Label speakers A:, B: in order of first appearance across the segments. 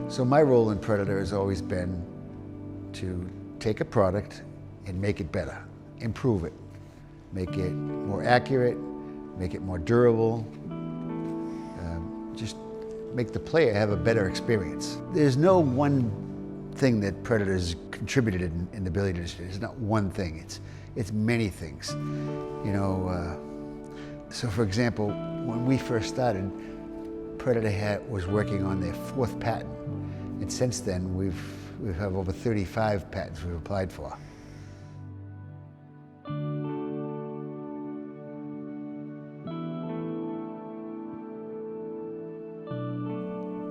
A: So my role in Predator has always been to take a product and make it better, improve it, make it more accurate, make it more durable, just make the player have a better experience. There's no one thing that Predator's contributed in the billiard industry. It's not one thing, it's many things. You know, so for example, when we first started, Predator was working on their 4th patent. And since then, we have over 35 patents we've applied for.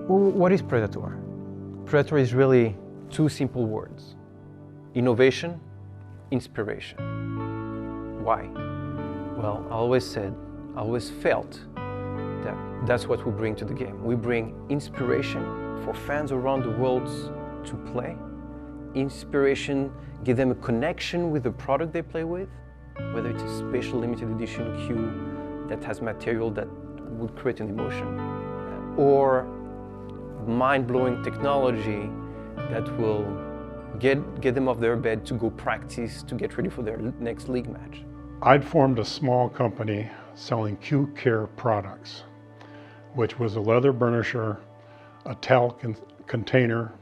B: What is Predator? Predator is really 2 simple words: innovation, inspiration. Why? Well, I always felt that that's what we bring to the game. We bring inspiration for fans around the world to play. Inspiration, give them a connection with the product they play with, whether it's a special limited edition cue that has material that would create an emotion, or mind-blowing technology that will get them off their bed to go practice, to get ready for their next league match.
C: I'd formed a small company selling cue care products, which was a leather burnisher, a towel container,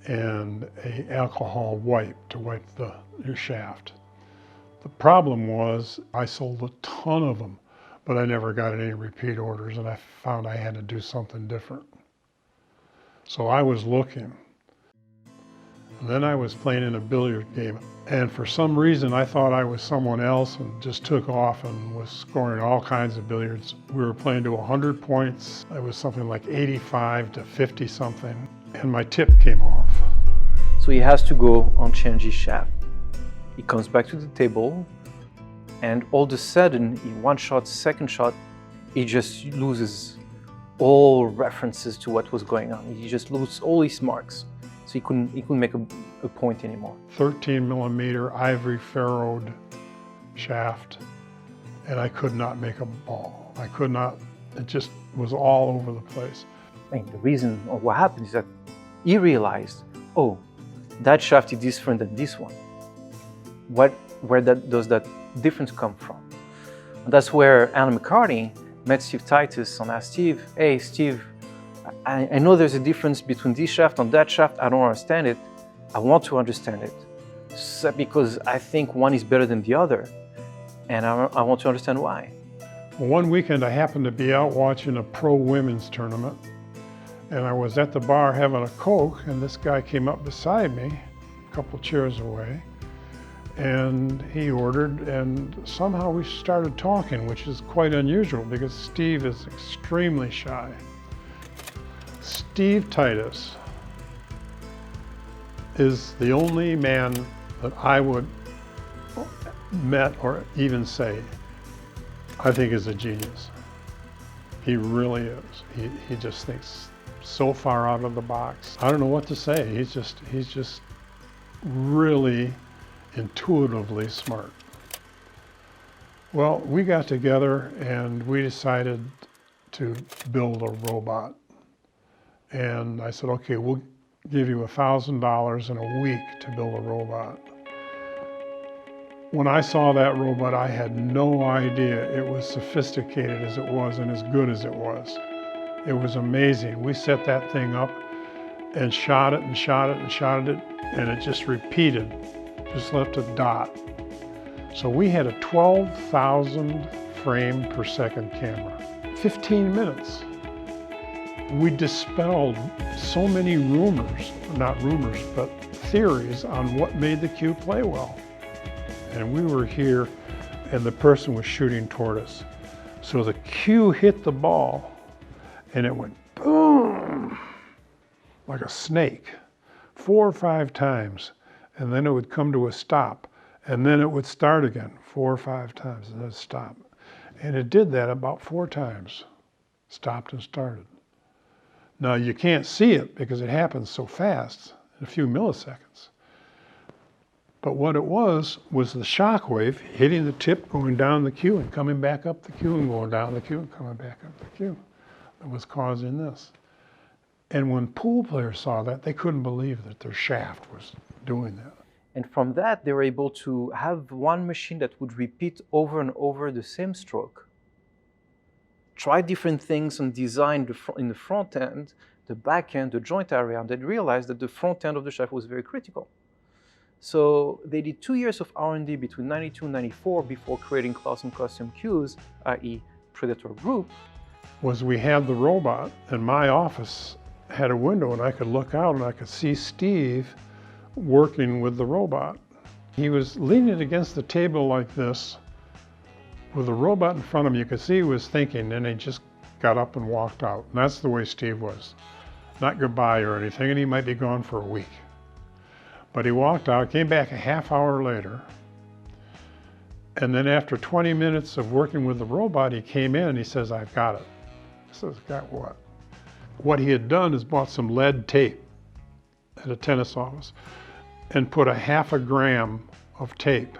C: and an alcohol wipe to wipe your shaft. The problem was I sold a ton of them, but I never got any repeat orders, and I found I had to do something different. So I was looking. And then I was playing in a billiard game, and for some reason I thought I was someone else and just took off and was scoring all kinds of billiards. We were playing to 100 points. It was something like 85 to 50 something, and my tip came off.
B: So he has to go and change his shaft. He comes back to the table, and all of a sudden, in one shot, second shot, he just loses all references to what was going on. He just loses all his marks. So he couldn't make a point anymore.
C: 13 millimeter ivory ferroed shaft, and I could not make a ball. I could not, it just was all over the place.
B: And the reason, or what happened, is that he realized, oh, that shaft is different than this one. Where does that difference come from? And that's where Alan McCartney met Steve Titus and asked Steve, hey, Steve, I know there's a difference between this shaft and that shaft. I don't understand it. I want to understand it. So, because I think one is better than the other. And I want to understand why.
C: Well, one weekend I happened to be out watching a pro women's tournament. And I was at the bar having a Coke, and this guy came up beside me, a couple chairs away. And he ordered, and somehow we started talking, which is quite unusual because Steve is extremely shy. Steve Titus is the only man that I would met or even say I think is a genius. He really is. He just thinks so far out of the box. I don't know what to say. He's just really intuitively smart. Well, we got together and we decided to build a robot. And I said, okay, we'll give you $1,000 in a week to build a robot. When I saw that robot, I had no idea it was sophisticated as it was and as good as it was. It was amazing. We set that thing up and shot it and shot it and shot it, and it just repeated, just left a dot. So we had a 12,000 frame per second camera. 15 minutes. We dispelled so many rumors, not rumors, but theories on what made the cue play well. And we were here and the person was shooting toward us. So the cue hit the ball and it went boom, like a snake, 4 or 5 times. And then it would come to a stop. And then it would start again 4 or 5 times and then stop. And it did that about 4 times, stopped and started. Now you can't see it because it happens so fast, in a few milliseconds. But what it was the shock wave hitting the tip, going down the cue and coming back up the cue and going down the cue and coming back up the cue that was causing this. And when pool players saw that, they couldn't believe that their shaft was doing that.
B: And from that, they were able to have one machine that would repeat over and over the same stroke. Try different things and design in the front end, the back end, the joint area, and they realized that the front end of the shaft was very critical. So they did 2 years of R&D between 92 and 94 before creating Clausen Custom Cues, i.e. Predator Group.
C: Was we had the robot, and my office had a window, and I could look out and I could see Steve working with the robot. He was leaning against the table like this with the robot in front of him. You could see he was thinking, and he just got up and walked out. And that's the way Steve was. Not goodbye or anything, and he might be gone for a week. But he walked out, came back a half hour later, and then after 20 minutes of working with the robot, he came in and he says, "I've got it." I says, "Got what?" What he had done is bought some lead tape at a tennis office and put a half a gram of tape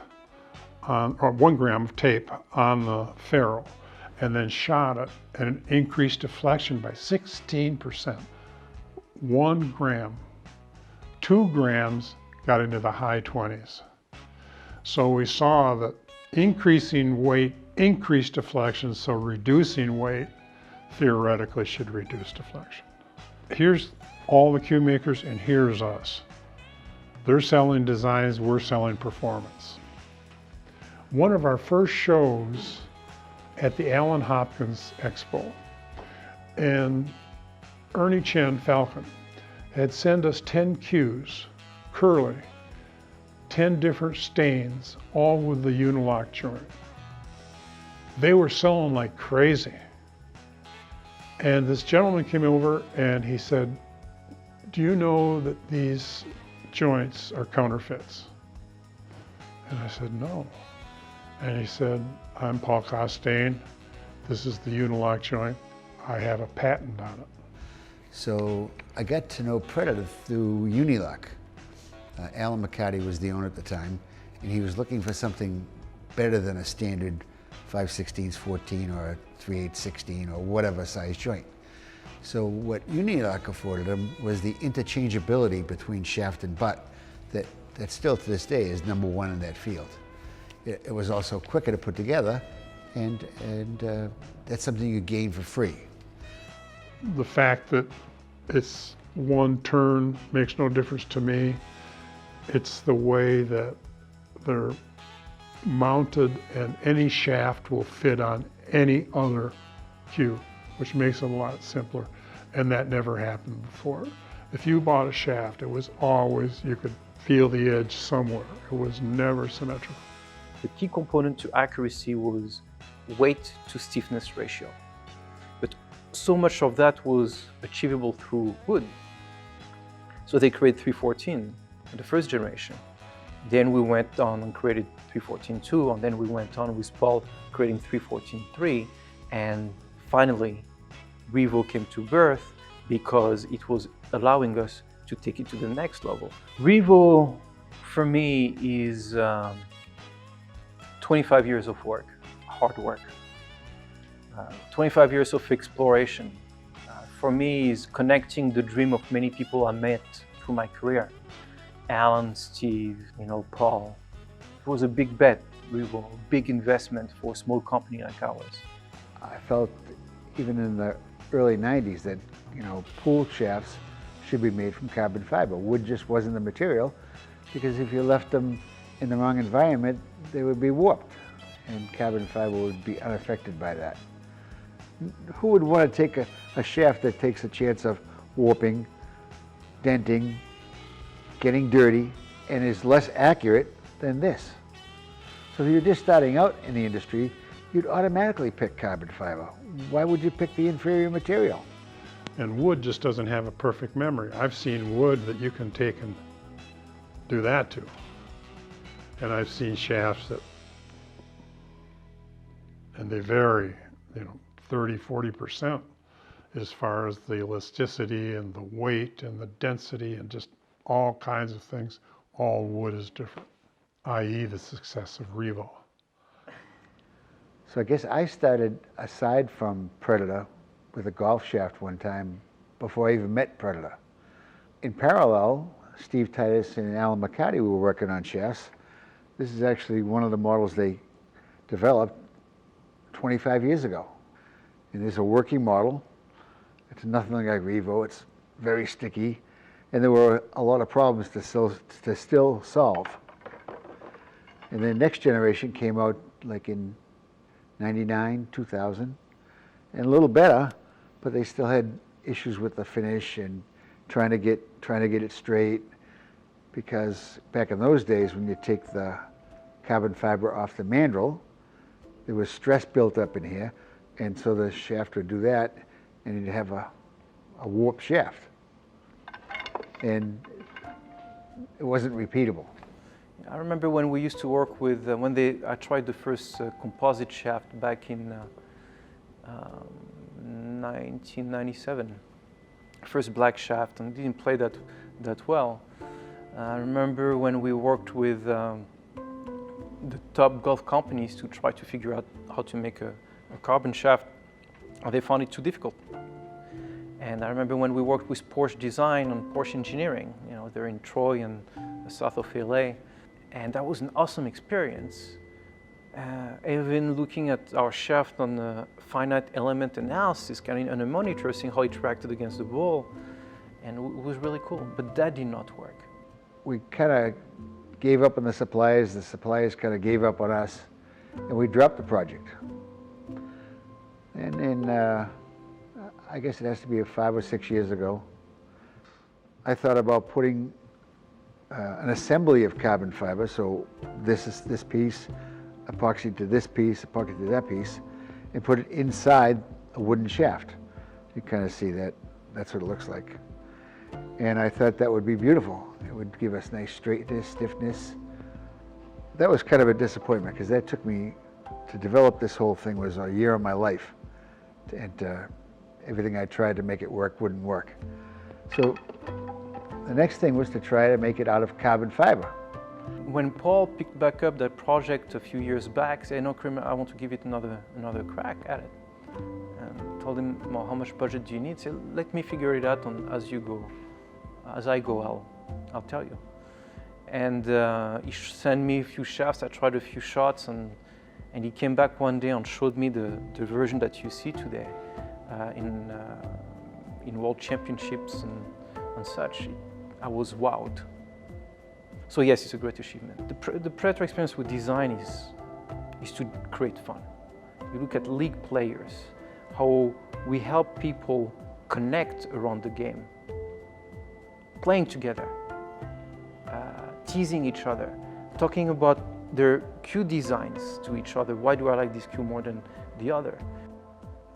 C: on, or 1 gram of tape on the ferrule, and then shot it, and it increased deflection by 16%. 1 gram. 2 grams got into the high 20s. So we saw that increasing weight increased deflection, so reducing weight theoretically should reduce deflection. Here's all the cue makers, and here's us. They're selling designs, we're selling performance. One of our first shows at the Allen Hopkins Expo, and Ernie Chen Falcon had sent us 10 cues, curly, 10 different stains, all with the unilock joint. They were selling like crazy. And this gentleman came over and he said, "Do you know that these joints are counterfeits?" And I said, "No." And he said, "I'm Paul Costain. This is the unilock joint. I have a patent on it."
A: So I got to know Predator through Unilock. Alan McCarty was the owner at the time, and he was looking for something better than a standard 5/16 14 or a 3/8 16 or whatever size joint. So what Unilock afforded him was the interchangeability between shaft and butt that still to this day is #1 in that field. It was also quicker to put together, and that's something you gain for free.
C: The fact that it's one turn makes no difference to me. It's the way that they're mounted, and any shaft will fit on any other cue, which makes it a lot simpler. And that never happened before. If you bought a shaft, it was always, you could feel the edge somewhere. It was never symmetrical.
B: The key component to accuracy was weight to stiffness ratio. But so much of that was achievable through wood. So they created 314, the first generation. Then we went on and created 314-2, and then we went on with Paul creating 314-3, and finally REVO came to birth because it was allowing us to take it to the next level. REVO, for me, is 25 years of work, hard work. 25 years of exploration. For me, is connecting the dream of many people I met through my career. Alan, Steve, Paul. It was a big bet, REVO, a big investment for a small company like ours.
A: I felt even in the early 90s that, pool shafts should be made from carbon fiber. Wood just wasn't the material, because if you left them in the wrong environment, they would be warped, and carbon fiber would be unaffected by that. Who would want to take a shaft that takes a chance of warping, denting, getting dirty, and is less accurate than this? So if you're just starting out in the industry, you'd automatically pick carbon fiber. Why would you pick the inferior material?
C: And wood just doesn't have a perfect memory. I've seen wood that you can take and do that to. And I've seen shafts and they vary, 30, 40% as far as the elasticity and the weight and the density and just all kinds of things. All wood is different, i.e. the success of REVO.
A: So I guess I started, aside from Predator, with a golf shaft one time before I even met Predator. In parallel, Steve Titus and Alan McCarty were working on shafts. This is actually one of the models they developed 25 years ago. And it's a working model. It's nothing like REVO. It's very sticky. And there were a lot of problems to still solve. And then next generation came out like in 99, 2000, and a little better, but they still had issues with the finish and trying to get it straight, because back in those days when you take the carbon fiber off the mandrel, there was stress built up in here, and so the shaft would do that, and you'd have a warped shaft. And it wasn't repeatable.
B: I remember when we used to work with, I tried the first composite shaft back in 1997. First black shaft, and didn't play that well. I remember when we worked with the top golf companies to try to figure out how to make a carbon shaft, they found it too difficult. And I remember when we worked with Porsche Design on Porsche Engineering, you know, they're in Troy and the south of LA, and that was an awesome experience. Even looking at our shaft on the finite element analysis, kind of on a monitor, seeing how it interacted against the ball, and it was really cool, but that did not work.
A: We kind of gave up on the suppliers kind of gave up on us, and we dropped the project. And then, I guess it has to be 5 or 6 years ago, I thought about putting an assembly of carbon fiber. So this is this piece, epoxy to this piece, epoxy to that piece, and put it inside a wooden shaft. You kind of see that, that's what it looks like. And I thought that would be beautiful. It would give us nice straightness, stiffness. That was kind of a disappointment, because that took me, to develop this whole thing was a year of my life. And everything I tried to make it work wouldn't work. So the next thing was to try to make it out of carbon fiber.
B: When Paul picked back up that project a few years back, said, "No, Kramer, I want to give it another crack at it." And told him, "Well, how much budget do you need?" He said, "Let me figure it out as you go. As I go, I'll tell you." And he sent me a few shafts. I tried a few shots, and he came back one day and showed me the version that you see today in world championships and such. I was wowed. So yes, it's a great achievement. The Predator experience with design is to create fun. You look at league players, how we help people connect around the game, playing together, teasing each other, talking about their cue designs to each other. Why do I like this cue more than the other?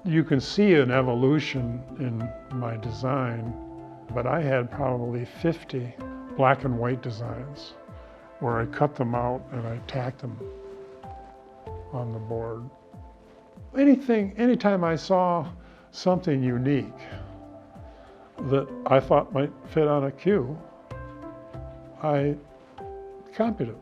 C: You can see an evolution in my design, but I had probably 50 black and white designs where I cut them out and I tacked them on the board. Anytime I saw something unique that I thought might fit on a cue, I copied it.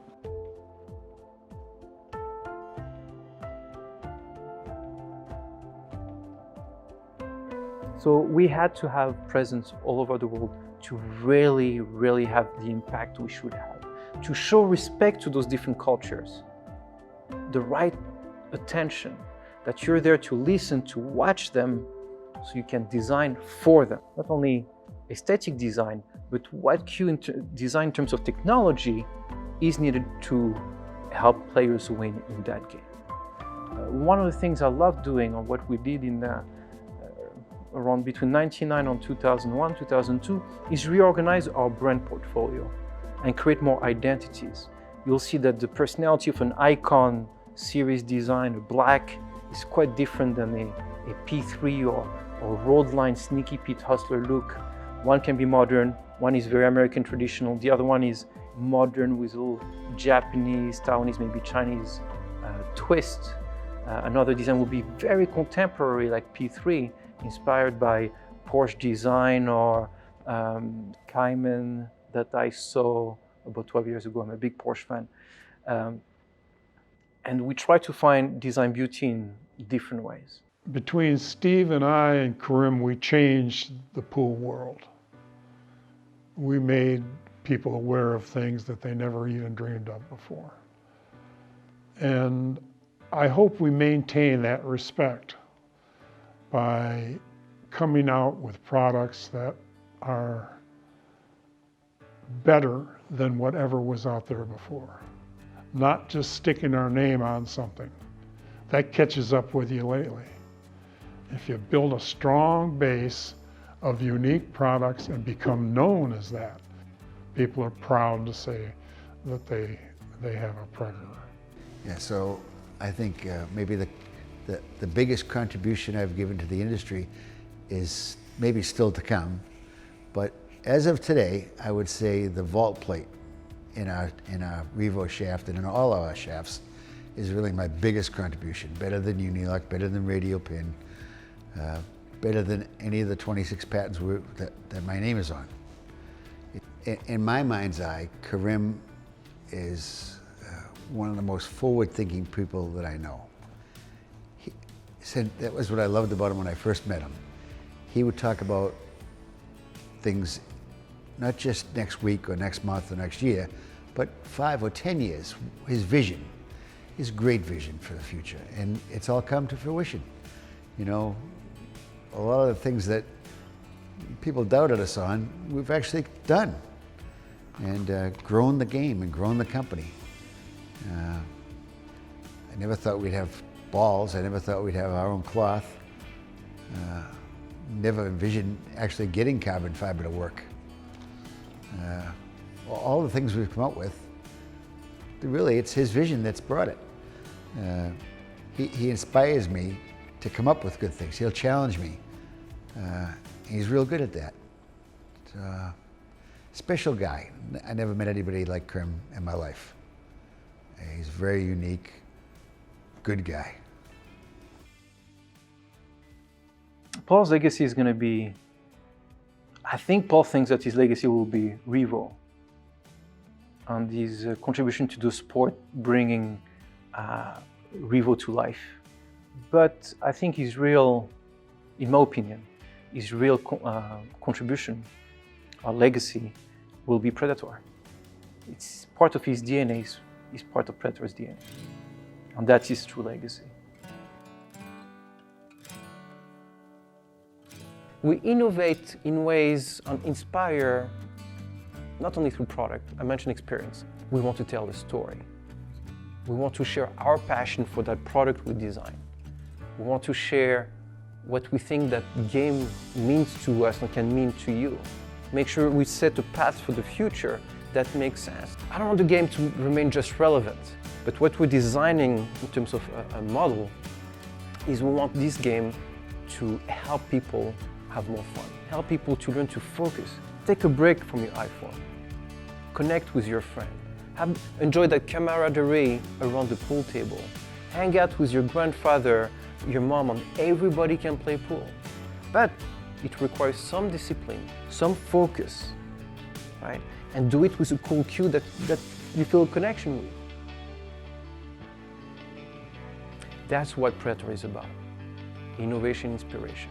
B: So we had to have presence all over the world to really, really have the impact we should have, to show respect to those different cultures, the right attention, that you're there to listen, to watch them, so you can design for them. Not only aesthetic design, but what cue design in terms of technology is needed to help players win in that game. One of the things I love doing, or what we did in around between 1999 and 2001, 2002, is reorganize our brand portfolio and create more identities. You'll see that the personality of an Icon series design, a black, is quite different than a P3 or Roadline Sneaky Pete Hustler look. One can be modern, one is very American traditional, the other one is modern with a little Japanese, Taiwanese, maybe Chinese twist. Another design will be very contemporary, like P3, inspired by Porsche design or Cayman that I saw about 12 years ago. I'm a big Porsche fan. And we try to find design beauty in different ways.
C: between Steve and I and Karim, we changed the pool world. We made people aware of things that they never even dreamed of before. And I hope we maintain that respect by coming out with products that are better than whatever was out there before. Not just sticking our name on something. That catches up with you lately. If you build a strong base of unique products and become known as that, people are proud to say that they have a Predator.
A: Yeah, so I think maybe the biggest contribution I've given to the industry is maybe still to come, but as of today, I would say the vault plate in our REVO shaft and in all our shafts is really my biggest contribution. Better than Unilock, better than radio pin, better than any of the 26 patents that my name is on. In my mind's eye, Karim is one of the most forward-thinking people that I know. He said that was what I loved about him when I first met him. He would talk about things not just next week or next month or next year, but 5 or 10 years. His vision, his great vision for the future, and it's all come to fruition. You know, a lot of the things that people doubted us on, we've actually done, and grown the game and grown the company. I never thought we'd have balls. I never thought we'd have our own cloth. Never envisioned actually getting carbon fiber to work. All the things we've come up with, really it's his vision that's brought it. He inspires me to come up with good things. He'll challenge me. He's real good at that. Special guy. I never met anybody like Karim in my life. He's very unique, good guy.
B: Paul's legacy is going to be, I think Paul thinks that his legacy will be REVO and his contribution to the sport, bringing REVO to life. But I think his real, in my opinion, his real contribution or legacy will be Predator. It's part of his DNA, is part of Predator's DNA. And that's his true legacy. We innovate in ways and inspire, not only through product, I mentioned experience. We want to tell a story. We want to share our passion for that product we design. We want to share what we think that the game means to us and can mean to you. Make sure we set a path for the future that makes sense. I don't want the game to remain just relevant, but what we're designing in terms of a model is we want this game to help people have more fun, help people to learn to focus. Take a break from your iPhone, connect with your friend, enjoy that camaraderie around the pool table, hang out with your grandfather, your mom, and everybody can play pool. But it requires some discipline, some focus, right? And do it with a cool cue that you feel a connection with. That's what Predator is about, innovation, inspiration.